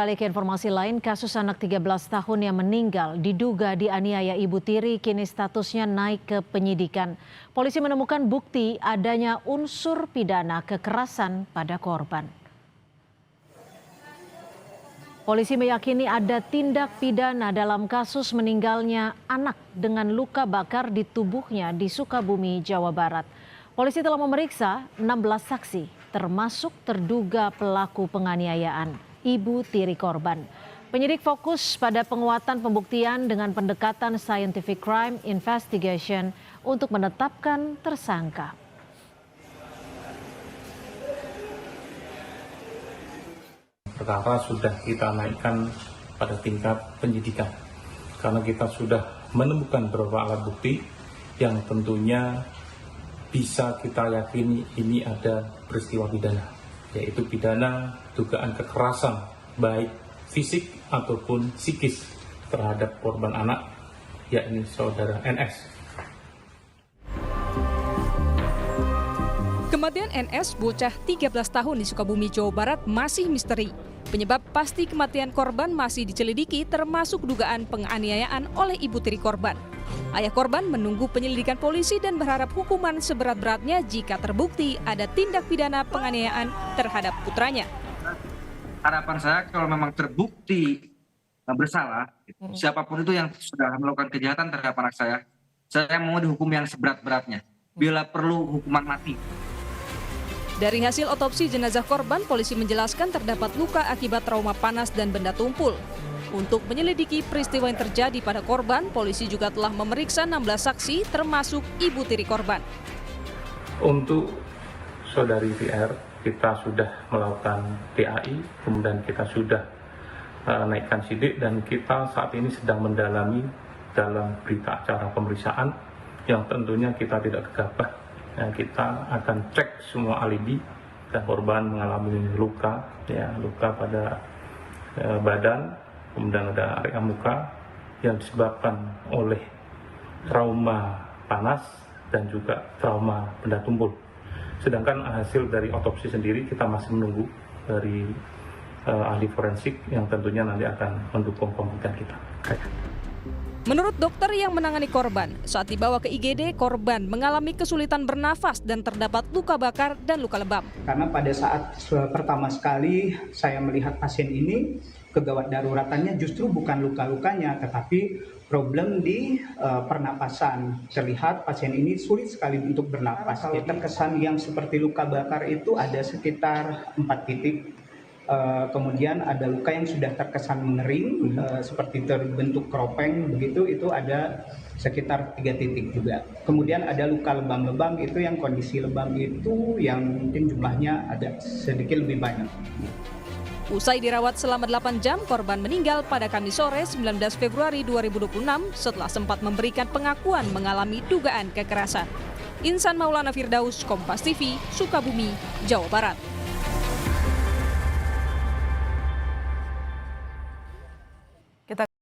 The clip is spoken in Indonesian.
Beralih ke informasi lain, kasus anak 13 tahun yang meninggal diduga dianiaya ibu tiri kini statusnya naik ke penyidikan. Polisi menemukan bukti adanya unsur pidana kekerasan pada korban. Polisi meyakini ada tindak pidana dalam kasus meninggalnya anak dengan luka bakar di tubuhnya di Sukabumi, Jawa Barat. Polisi telah memeriksa 16 saksi, termasuk terduga pelaku penganiayaan ibu tiri korban. Penyidik fokus pada penguatan pembuktian dengan pendekatan scientific crime investigation untuk menetapkan tersangka. Perkara sudah kita naikkan pada tingkat penyidikan karena kita sudah menemukan beberapa alat bukti yang tentunya bisa kita yakini ini ada peristiwa pidana, yaitu pidana dugaan kekerasan baik fisik ataupun psikis terhadap korban anak, yakni saudara NS. Kematian NS, bocah 13 tahun di Sukabumi, Jawa Barat masih misteri. Penyebab pasti kematian korban masih diselidiki, termasuk dugaan penganiayaan oleh ibu tiri korban. Ayah korban menunggu penyelidikan polisi dan berharap hukuman seberat-beratnya jika terbukti ada tindak pidana penganiayaan terhadap putranya. Harapan saya kalau memang terbukti bersalah, siapapun itu yang sudah melakukan kejahatan terhadap anak saya mau dihukum yang seberat-beratnya. Bila perlu hukuman mati. Dari hasil otopsi jenazah korban, polisi menjelaskan terdapat luka akibat trauma panas dan benda tumpul. Untuk menyelidiki peristiwa yang terjadi pada korban, polisi juga telah memeriksa 16 saksi termasuk ibu tiri korban. Untuk saudari VR, kita sudah melakukan PAI, kemudian kita sudah naikkan sidik dan kita saat ini sedang mendalami dalam berita acara pemeriksaan yang tentunya kita tidak gegabah. Kita akan cek semua alibi dan korban mengalami luka pada badan, kemudian ada area muka yang disebabkan oleh trauma panas dan juga trauma benda tumpul. Sedangkan hasil dari otopsi sendiri kita masih menunggu dari ahli forensik yang tentunya nanti akan mendukung pembuktian kita. Menurut dokter yang menangani korban, saat dibawa ke IGD, korban mengalami kesulitan bernafas dan terdapat luka bakar dan luka lebam. Karena pada saat pertama sekali saya melihat pasien ini, kegawat daruratannya justru bukan luka-lukanya, tetapi problem di pernapasan. Terlihat pasien ini sulit sekali untuk bernapas. Terkesan yang seperti luka bakar itu ada sekitar 4 titik. Kemudian ada luka yang sudah terkesan mengering, seperti terbentuk kropeng begitu, itu ada sekitar 3 titik juga. Kemudian ada luka lebam-lebam, itu yang kondisi lebam itu yang mungkin jumlahnya ada sedikit lebih banyak. Usai dirawat selama 8 jam, korban meninggal pada Kamis sore 19 Februari 2026 setelah sempat memberikan pengakuan mengalami dugaan kekerasan. Insan Maulana Firdaus, Kompas TV, Sukabumi, Jawa Barat.